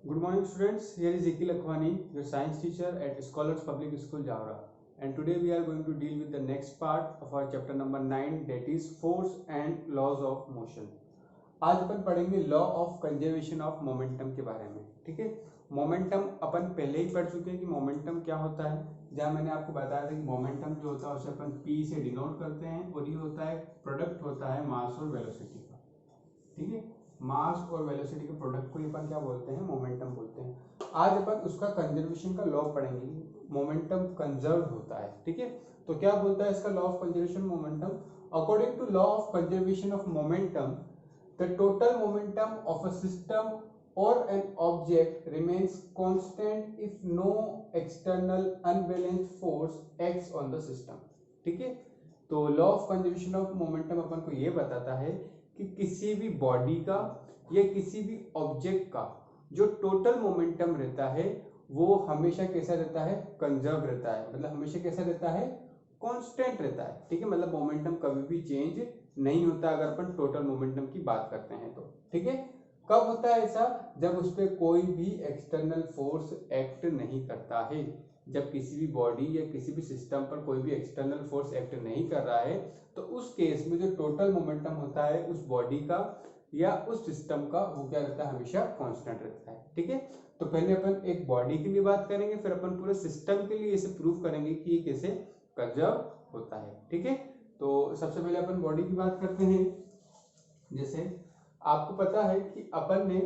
Good morning, students. Here is Ikil Akhwani, your science teacher at Scholars Public School, Javra. And today we are going to deal with the next part of our chapter number 9, that is force and laws of motion. आज अपन पढ़ेंगे law of conservation of momentum के बारे में. ठीक है, momentum अपन पहले ही पढ़ चुके हैं कि मोमेंटम क्या होता है. जहाँ मैंने आपको बताया था कि मोमेंटम जो होता है उसे अपन P से डिनोट करते हैं और ये होता है प्रोडक्ट होता है मास और वेलोसिटी का. ठीक है, मास और वेलोसिटी के प्रोडक्ट को अपन क्या बोलते हैं, मोमेंटम बोलते हैं. आज अपन उसका कंजर्वेशन का लॉ पढ़ेंगे. मोमेंटम कंजर्व होता है. ठीक है, तो क्या बोलता है इसका law of conservation momentum. According to law of conservation of momentum, the total momentum of a system or an object remains constant if no external unbalanced force acts on the system. ठीक है, तो law of conservation of momentum अपन को ये बताता है कि किसी भी बॉडी का या किसी भी ऑब्जेक्ट का जो टोटल मोमेंटम रहता है वो हमेशा कैसा रहता है, कंजर्व रहता है. मतलब हमेशा कैसा रहता है, कांस्टेंट रहता है. ठीक है, मतलब मोमेंटम कभी भी चेंज नहीं होता अगर अपन टोटल मोमेंटम की बात करते हैं तो. ठीक है, कब होता है ऐसा, जब उस पर कोई भी एक्सटर्नल फोर्स एक्ट नहीं करता है. जब किसी भी बॉडी या किसी भी सिस्टम पर कोई भी एक्सटर्नल फोर्स एक्ट नहीं कर रहा है तो उस केस में जो टोटल मोमेंटम होता है उस बॉडी का या उस सिस्टम का वो क्या रहता है, हमेशा कांस्टेंट रहता है. ठीक है, तो पहले अपन एक बॉडी के लिए बात करेंगे, फिर अपन पूरे सिस्टम के लिए इसे प्रूव करेंगे कि ये कैसे कंजर्व होता है. ठीक है, तो सबसे पहले अपन बॉडी की बात करते हैं. जैसे आपको पता है कि अपन ने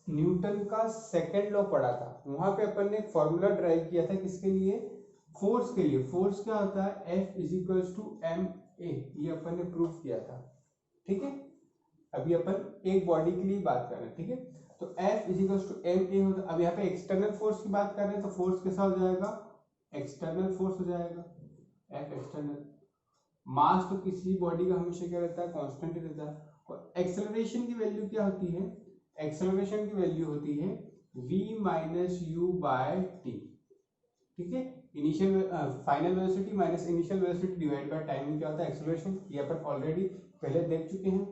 न्यूटन का सेकंड लॉ पढ़ा था, वहां पे अपन ने एक फॉर्मूला ड्राइव किया था किसके लिए, फोर्स के लिए. फोर्स क्या होता है, F is equals to M A, ये अपन ने प्रूव किया था. ठीक है, अभी अपन एक बॉडी के लिए बात कर रहे हैं. ठीक है, तो F is equals to M A होता है. अब यहाँ पे एक्सटर्नल फोर्स की बात कर रहे हैं तो फोर्स कैसा हो जाएगा, एक्सटर्नल फोर्स हो जाएगा, F एक्सटर्नल. मास तो किसी बॉडी का हमेशा क्या रहता है, कांस्टेंट ही रहता है. और एक्सेलरेशन की वैल्यू क्या होती है, एक्सेलरेशन की वैल्यू होती है v minus U by T. ठीक है, initial final velocity minus initial velocity divide by time क्या होता है, एक्सेलरेशन. ये अपन ऑलरेडी पहले देख चुके हैं.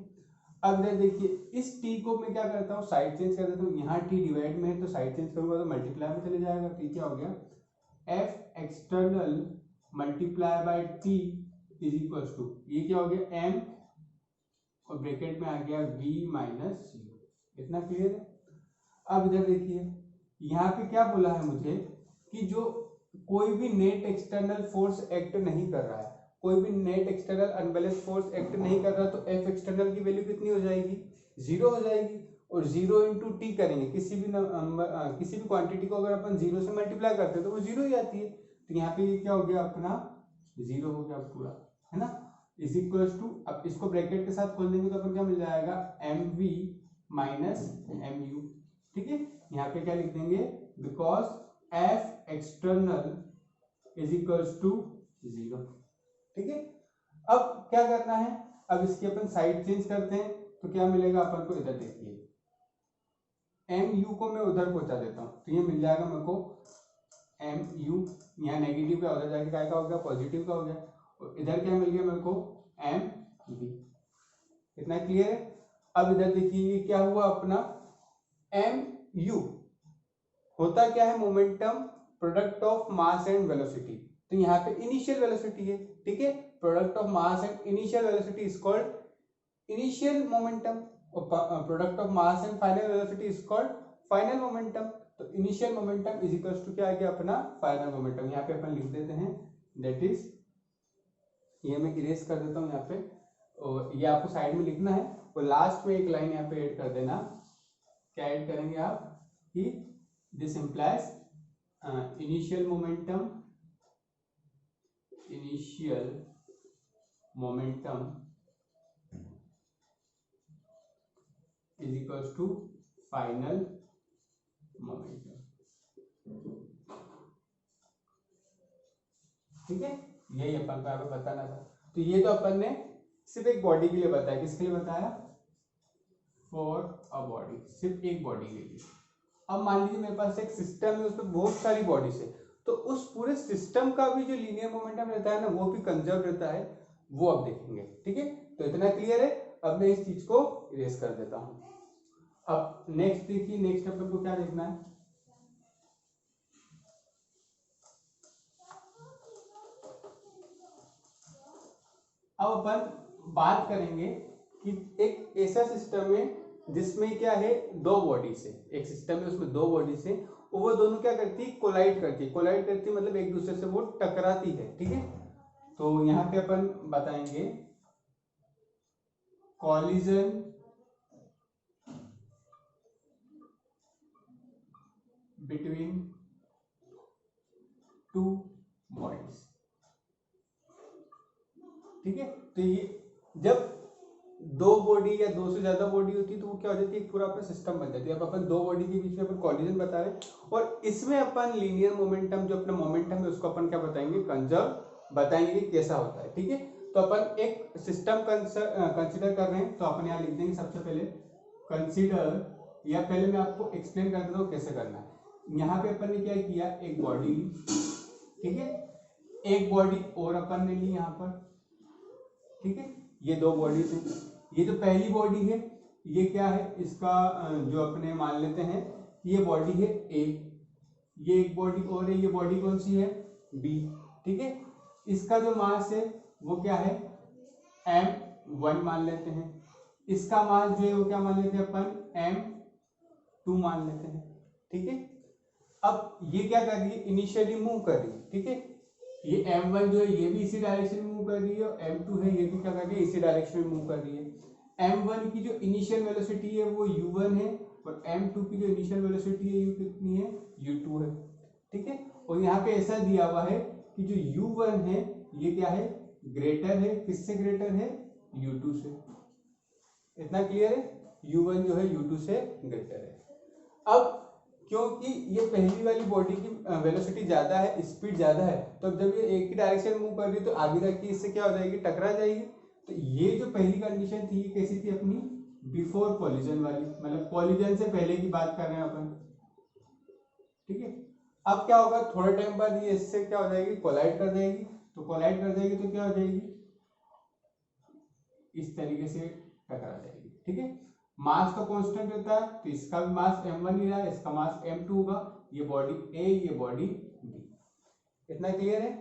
अब देखिए इस t को मैं क्या करता हूँ, साइड चेंज कर देता हूँ. यहाँ t डिवाइड में है तो साइड चेंज करूंगा तो मल्टीप्लाई में चले जाएगा. t क्या हो गया, f external multiply by t is equal to, ये क्या हो गया, m और ब्रैकेट में आ गया v माइनस यू. इतना क्लियर है. अब इधर देखिए यहाँ पे क्या बोला है मुझे कि जो कोई भी नेट एक्सटर्नल फोर्स एक्ट नहीं कर रहा है, कोई भी net external unbalance force act नहीं कर रहा, तो एफ एक्सटर्नल की वैल्यू कितनी हो जाएगी, 0 हो जाएगी. और 0 इंटू टी करेंगे, किसी भी क्वांटिटी को अगर अपन 0 से मल्टीप्लाई करते हैं तो वो 0 ही आती है. तो यहाँ पे ये क्या हो गया, अपना 0 हो गया पूरा, है ना. इज इक्वल्स टू, अब इसको ब्रैकेट के साथ खोल देंगे तो अपन क्या मिल जाएगा, M V minus M U. ठीक है, यहाँ पे क्या लिख देंगे, because F external is equals to 0. ठीक है, अब क्या करना है, अब इसकी अपन साइड चेंज करते हैं तो क्या मिलेगा अपन को, इधर देखिए एम यू को मैं उधर पहुंचा देता हूं तो ये मिल जाएगा मेरे को एम यू. यहाँ नेगेटिव का उधर जाके क्या हो गया, पॉजिटिव का हो गया. और इधर क्या मिल गया मेरे को, एम बी. इतना क्लियर है. अब इधर देखिए ये क्या हुआ अपना, एम यू होता क्या है, momentum product of mass and velocity. तो यहाँ पे इनिशियल वेलोसिटी है. ठीक है, product of mass and initial velocity is called initial momentum, और product of mass and final velocity is called final momentum. तो initial momentum is equals to क्या आ गया, अपना फाइनल मोमेंटम. यहाँ पे अपन लिख देते हैं दैट इज, ये मैं इरेज कर देता हूँ यहाँ पे, और ये आपको साइड में लिखना है. और लास्ट में एक लाइन यहाँ पे ऐड कर देना. क्या ऐड करेंगे आप, कि this implies initial momentum is equals to final momentum. ठीक है, यही अपन को यहाँ पे बताना था. तो ये तो अपन ने सिर्फ एक बॉडी के लिए बताया. किसके लिए बताया, फॉर अ बॉडी, सिर्फ एक बॉडी के लिए. अब मान लीजिए मेरे पास एक सिस्टम है, उसमें बहुत सारी बॉडीज है, तो उस पूरे सिस्टम का भी जो लीनियर मोमेंटम रहता है ना, वो भी कंजर्व रहता है, वो अब देखेंगे. ठीक है, तो इतना क्लियर है. अब मैं इस चीज को इरेज कर देता हूं. अब नेक्स्ट देखिए, नेक्स्ट अपन को क्या देखना है, अब अपन बात करेंगे कि एक ऐसा सिस्टम है जिसमें क्या है, दो बॉडीज है, एक सिस्टम है उसमें दो बॉडीज है, और वो दोनों क्या करती है, कोलाइड करती है। कोलाइड करती है मतलब एक दूसरे से वो टकराती है, ठीक है। तो यहाँ पे अपन बताएंगे कॉलिजन बिटवीन टू बॉडीज, ठीक है। तो ये जब दो बॉडी या दो से ज्यादा बॉडी होती है तो वो क्या हो जाती है, एक पूरा अपना सिस्टम बन जाती है। अब अपन दो बॉडी के बीच में अपन कॉलिजन बता रहे हैं, और इसमें अपन लीनियर मोमेंटम, जो अपना मोमेंटम है उसको अपन क्या बताएंगे, कंजर्व बताएंगे कि कैसा होता है, ठीक है। तो अपन एक सिस्टम कंसिडर कर रहे हैं, तो अपन यहाँ लिख देंगे सबसे पहले कंसिडर, या पहले मैं आपको एक्सप्लेन कर देता हूँ कैसे करना है। यहाँ पे अपन ने क्या किया, एक बॉडी ली, ठीक है, एक बॉडी और अपन ने ली यहाँ पर, ठीक है। ये दो बॉडीज हैं, ये जो पहली बॉडी है ये क्या है, इसका जो अपने मान लेते हैं ये बॉडी है ए, ये एक बॉडी और है, ये बॉडी कौन सी है, बी, ठीक है। इसका जो मास है वो क्या है, m1 मान लेते हैं, इसका मास जो है वो क्या मान लेते हैं अपन, m2 मान लेते हैं, ठीक है। अब ये क्या कर रही है, इनिशियली मूव कर रही है, ठीक है। ये m1 जो है ये भी इसी डायरेक्शन में मूव कर रही है, और m2 है ये भी क्या कर रही है, इसी डायरेक्शन में मूव कर रही है। m1 की जो इनिशियल वेलोसिटी है वो u1 है, और m2 की जो इनिशियल वेलोसिटी है u कितनी है, u2 है, ठीक है। और यहाँ पे ऐसा दिया हुआ है कि जो u1 है ये क्या है, ग्रेटर है, किससे ग्रेटर है, u2 से। इतना क्लियर है, u1 जो है u2 से ग्रेटर है। अब क्योंकि ये पहली वाली बॉडी की वेलोसिटी ज्यादा है, स्पीड ज्यादा है, तो जब ये एक ही डायरेक्शन मूव कर रही है तो आगे जाके इससे क्या हो जाएगी, टकरा जाएगी। तो ये जो पहली कंडीशन थी ये कैसी थी अपनी, बिफोर कॉलिजन वाली, मतलब कॉलिजन से पहले की बात कर रहे हैं अपन, ठीक है। अब क्या होगा, थोड़े टाइम बाद ये इससे क्या हो जाएगी, कोलाइड कर जाएगी, तो कोलाइड कर जाएगी तो क्या हो जाएगी, इस तरीके से टकरा जाएगी, ठीक है। मास तो कांस्टेंट रहता है, तो इसका भी मास m1 ही रहा है, इसका मास m2 होगा, ये बॉडी A ये बॉडी B, इतना क्लियर है।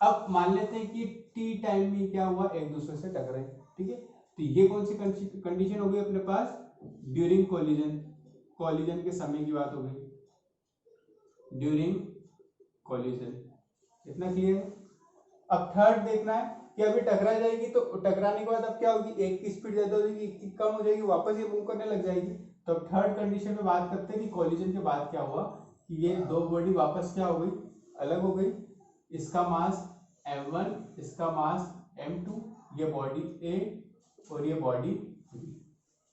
अब मान लेते हैं कि t टाइम में क्या हुआ, एक दूसरे से टकराए, ठीक है। तो ये कौन सी कंडीशन हो गई अपने पास, ड्यूरिंग कॉलिजन, कॉलिजन के समय की बात हो गई, ड्यूरिंग कॉलिजन, इतना क्लियर है। अब थर्ड देखना है कि अभी टकरा जाएगी, तो टकराने के बाद अब क्या होगी, एक की स्पीड ज्यादा हो जाएगी, एक की कम हो जाएगी, वापस ये मूव करने लग जाएगी। तो अब थर्ड कंडीशन में बात करते हैं कि कॉलिजन के बाद क्या हुआ, कि ये दो बॉडी वापस क्या हो गई, अलग हो गई, इसका मास m1, इसका मास m2, ये बॉडी A और ये बॉडी B,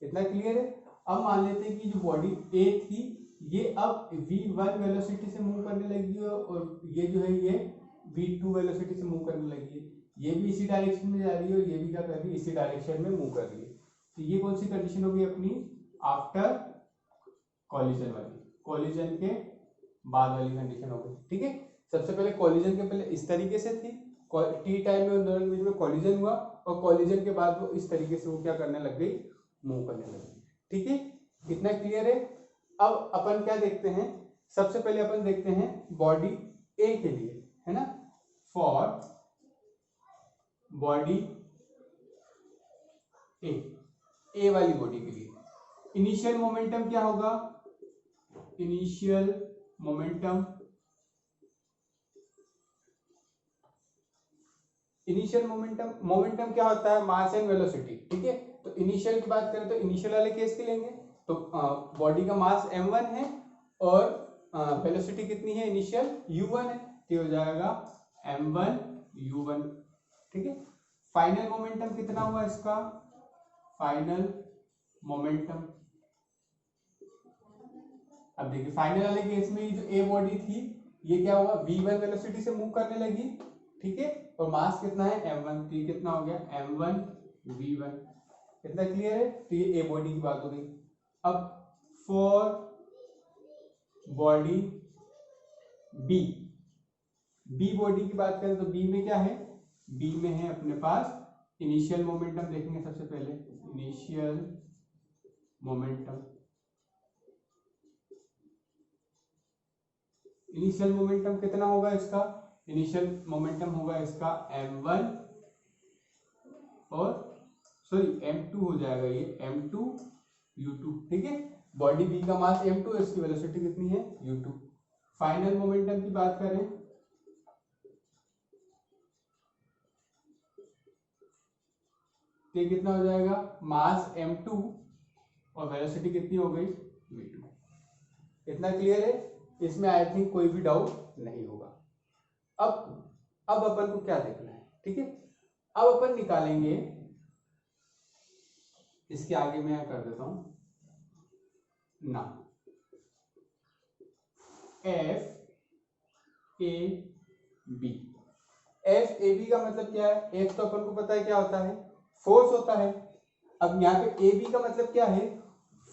इतना क्लियर है। अब मान लेते हैं कि जो बॉडी A थी ये अब v1 वेलोसिटी से मूव करने लगी है, और ये जो है ये v2 वेलोसिटी से मूव करने लगी है, ये भी इसी डायरेक्शन में जा रही है और ये भी क्या कर रही है, इसी डायरेक्शन में मूव कर रही है। तो ये कौन सी कंडीशन होगी अपनी, आफ्टर कॉलिजन वाली, कॉलिजन के बाद वाली कंडीशन हो गई, ठीक है। सबसे पहले कॉलिजन के पहले इस तरीके से थी, टी टाइम में उन दोनों के बीच में कॉलिजन हुआ, और कॉलिजन के बाद वो इस तरीके से वो क्या करने लग गई, मूव करने लग गई, ठीक है। इतना क्लियर है। अब अपन क्या देखते हैं, सबसे पहले अपन देखते हैं बॉडी ए के लिए, है ना, फॉर बॉडी ए वाली बॉडी के लिए इनिशियल मोमेंटम क्या होगा, इनिशियल मोमेंटम, इनिशियल मोमेंटम क्या होता है, मास एंड वेलोसिटी, ठीक है। तो इनिशियल की बात करें तो इनिशियल वाले केस के लेंगे, तो बॉडी का मास m1 है और वेलोसिटी कितनी है, इनिशियल u1 है, तो हो जाएगा m1 u1, ठीक है। फाइनल मोमेंटम कितना हुआ इसका, फाइनल मोमेंटम, अब देखिए फाइनल वाले केस में ये जो ए बॉडी थी ये क्या हुआ, v1 वेलोसिटी से मूव करने लगी, ठीक है, और मास कितना है m1, तो ये कितना हो गया m1 v1, कितना क्लियर है। तो ये ए बॉडी की बात हो गई। अब फॉर बॉडी बी बॉडी की बात करें तो बी में क्या है, बी में है अपने पास इनिशियल मोमेंटम, देखेंगे सबसे पहले इनिशियल मोमेंटम, इनिशियल मोमेंटम कितना होगा इसका, इनिशियल मोमेंटम होगा इसका m1 और सॉरी m2 हो जाएगा, ये m2 u2, ठीक है। बॉडी b का मास m2 है, इसकी वेलोसिटी कितनी है u2। फाइनल मोमेंटम की बात करें तो कितना हो जाएगा, मास m2 और वेलोसिटी कितनी हो गई v2। इतना क्लियर है, इसमें आई थिंक कोई भी डाउट नहीं होगा। अब अपन को क्या देखना है, ठीक है। अब अपन निकालेंगे, इसके आगे मैं कर देता हूं ना, F A B. F A B का मतलब क्या है, एफ तो अपन को पता है क्या होता है, फोर्स होता है। अब यहाँ पे ए बी का मतलब क्या है,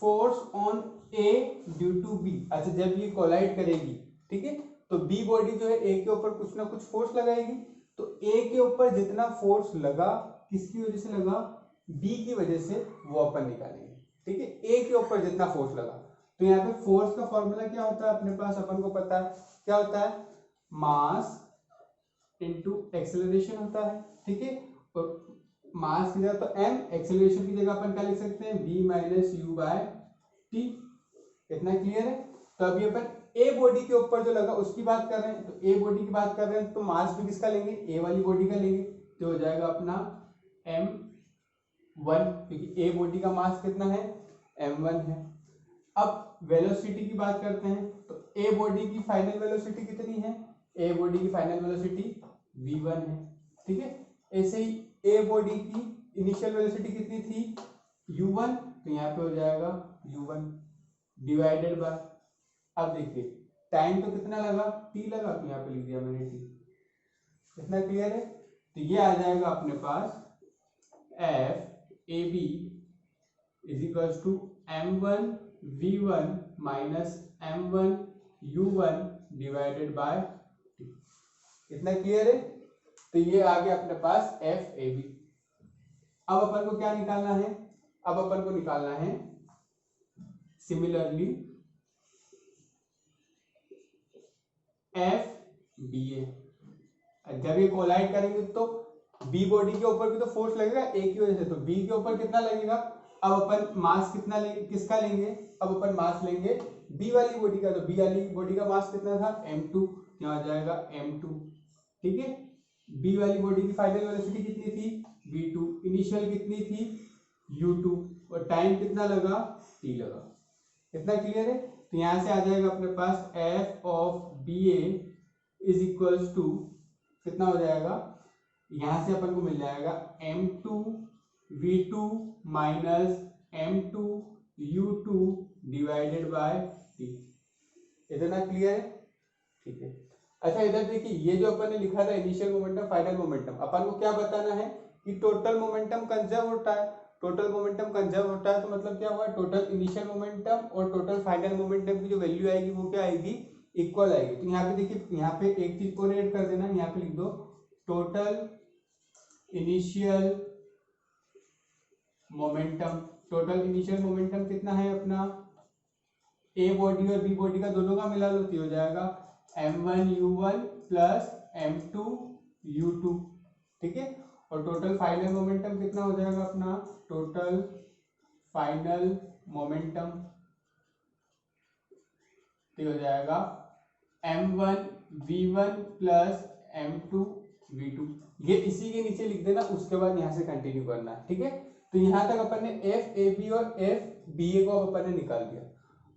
force on A due to B. अच्छा, जब ये कोलाइड करेगी, ठीक है, तो बी बॉडी जो है ए के ऊपर कुछ ना कुछ फोर्स लगाएगी, तो ए के ऊपर जितना फोर्स लगा किसकी वजह से लगा, बी की वजह से, वो अपन निकालेंगे, ठीक है। ए के ऊपर जितना फोर्स लगा, तो यहाँ पे फोर्स का फॉर्मूला क्या होता है अपने पास, अपन को पता है क्या होता है, मास इनटू एक्सेलरेशन होता है, ठीक है। और मास की जगह तो m, एक्सेलरेशन की जगह अपन क्या लिख सकते हैं, v minus U by T. इतना क्लियर है। तो अभी अपन ए बॉडी के ऊपर जो लगा उसकी बात कर रहे हैं, तो ए बॉडी की बात कर रहे हैं तो मास भी किसका लेंगे, ए वाली बॉडी का लेंगे, तो हो जाएगा अपना m1, क्योंकि ए बॉडी का मास कितना है, m1 है। अब वेलोसिटी की बात करते हैं, तो ए बॉडी की फाइनल वेलोसिटी कितनी है, ए बॉडी की फाइनल वेलोसिटी v1 है, ठीक है। ऐसे ही ए बॉडी की इनिशियल वेलोसिटी कितनी थी, u1, तो यहाँ पे हो जाएगा u1 डिवाइडेड बाय, अब देखिए टाइम तो कितना लगा, t लगा, तो यहाँ पे लिख दिया मैंने t। इतना क्लियर है। तो ये आ जाएगा अपने पास F A B is equals to m1 v1 minus m1 u1 divided by t। इतना क्लियर है। तो ये आ गया अपने पास एफ ए बी। अब अपन को क्या निकालना है, अब अपन को निकालना है सिमिलरली एफ बी ए। जब ये कोलाइड करेंगे तो बी बॉडी के ऊपर भी तो फोर्स लगेगा ए की वजह से, तो बी के ऊपर कितना लगेगा। अब अपन मास कितना लेंगे, किसका लेंगे, अब अपन मास लेंगे बी वाली बॉडी का, तो बी वाली बॉडी का मास कितना था m2, यहाँ आ जाएगा m2, ठीक है। बी वाली बॉडी की फाइनल वेलोसिटी कितनी थी v2, इनिशियल कितनी थी u2, और टाइम कितना लगा t लगा। इतना क्लियर है। तो यहां से आ जाएगा अपने पास f of B A is equals to कितना हो जाएगा, यहां से अपन को मिल जाएगा m2 v2 minus m2 u2 divided by t। इतना क्लियर है, ठीक है। अच्छा, इधर देखिए ये जो अपन ने लिखा था इनिशियल मोमेंटम फाइनल मोमेंटम, अपन को क्या बताना है कि टोटल मोमेंटम कंजर्व होता है। टोटल मोमेंटम कंजर्व होता है तो मतलब क्या हुआ, टोटल इनिशियल मोमेंटम और टोटल फाइनल मोमेंटम की जो वैल्यू आएगी वो क्या आएगी, इक्वल आएगी। तो यहाँ पे देखिए, यहाँ पे एक चीज को ऐड कर देना, यहाँ पे लिख दो total initial momentum. Total initial momentum कितना है अपना, ए बॉडी और बी बॉडी का दोनों का मिला लो, तो हो जाएगा m1 u1 plus m2 u2, ठीक है। और टोटल फाइनल मोमेंटम कितना हो जाएगा अपना, टोटल फाइनल मोमेंटम हो जाएगा m1 v1 plus m2 v2। ये इसी के नीचे लिख देना, उसके बाद यहां से कंटिन्यू करना है, ठीक है। तो यहां तक अपन ने एफ ए बी और एफ बी ए को अपन ने निकाल दिया।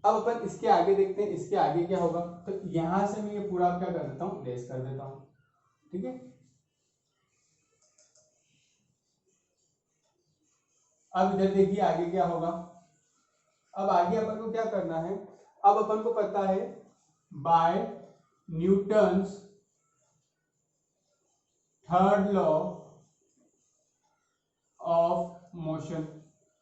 अब अपन इसके आगे देखते हैं, इसके आगे क्या होगा। तो यहां से मैं ये पूरा क्या कर देता हूं, लेस कर देता हूं, ठीक है। अब इधर देखिए आगे क्या होगा। अब आगे अपन को क्या करना है, अब अपन को पता है by Newton's third law of motion.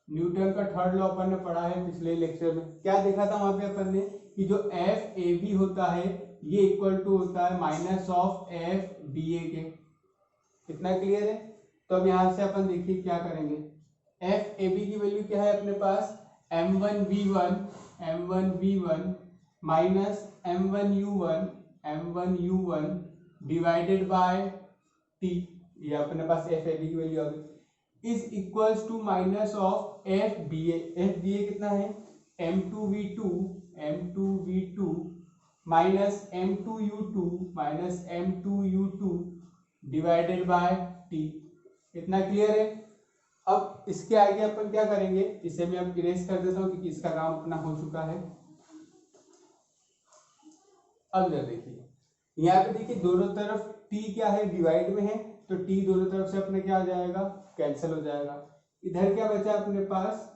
Newton का थर्ड लॉ अपन ने पढ़ा है पिछले लेक्चर में। क्या देखा था वहां पे अपन ने कि जो एफ ए बी होता है ये इक्वल टू होता है माइनस ऑफ एफ बी ए के। कितना क्लियर है। तो अब यहां से अपन देखिए क्या करेंगे, एफ ए बी की वैल्यू क्या है अपने पास, m1 v1 minus m1 u1 m1u1 divided by t, ये अपने पास एफ ए बी की वैल्यू आ गई, is equals to minus of F B A कितना है m2v2 minus m2u2 divided by t। इतना क्लियर है। अब इसके आगे अपन क्या करेंगे, इसे मैं अब इरेज कर देता हूं क्योंकि इसका काम अपना हो चुका है। अब जरा देखिए यहाँ पे देखिए दोनों तरफ t क्या है डिवाइड में है, तो t दोनों तरफ से अपने क्या आ जाएगा, कैंसिल हो जाएगा। इधर क्या बचा अपने पास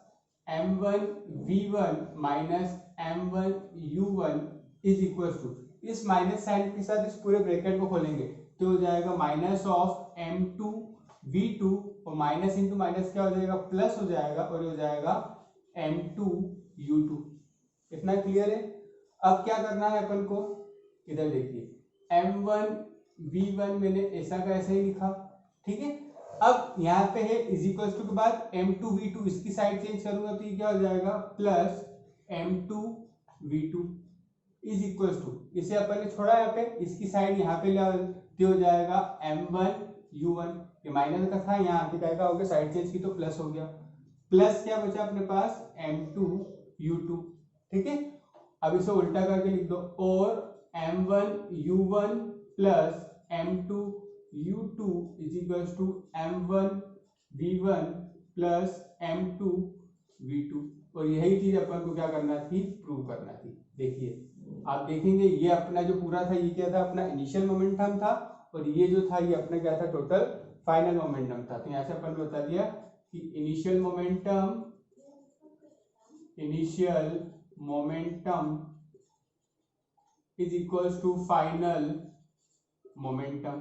m1v1 minus m1u1 is equal to, इस माइनस साइन के साथ इस पूरे ब्रैकेट को खोलेंगे तो हो जाएगा माइनस ऑफ m2v2 और माइनस इंटू माइनस क्या हो जाएगा, प्लस हो जाएगा और हो जाएगा m2u2। इतना क्लियर है। अब क्या करना है अपन को, इधर देखिए m1v1 मैंने ऐसा का ऐसा ही लिखा, ठीक है। अब यहाँ पे है इज इक्वल टू के बाद m2v2, इसकी साइड चेंज करूंगा तो ये क्या हो जाएगा plus m2v2 is equal to, इसे अपन ने छोड़ा यहाँ पे, इसकी साइड यहाँ पे ले हो जाएगा m1u1, ये माइनस का था यहाँ पे क्या हो गया, साइड चेंज की तो प्लस हो गया, प्लस क्या बचा अपने पास m2u2, ठीक है। अब इसे उल्टा करके लिख दो, और m1u1 plus m2u2 is equal to m1v1 plus m2v2, और यही चीज अपन को क्या करना थी, प्रूव करना थी। देखिए आप देखेंगे ये अपना जो पूरा था ये क्या था, अपना इनिशियल मोमेंटम था, और ये जो था ये अपना क्या था, टोटल फाइनल मोमेंटम था। तो यहाँ से अपन बता दिया कि initial momentum is equals to final momentum,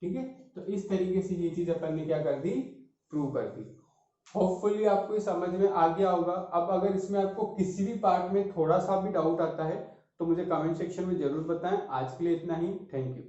ठीक है। तो इस तरीके से ये चीज अपन ने क्या कर दी, प्रूव कर दी। होपफुली आपको ये समझ में आ गया होगा। अब अगर इसमें आपको किसी भी पार्ट में थोड़ा सा भी डाउट आता है तो मुझे कमेंट सेक्शन में जरूर बताएं। आज के लिए इतना ही, थैंक यू।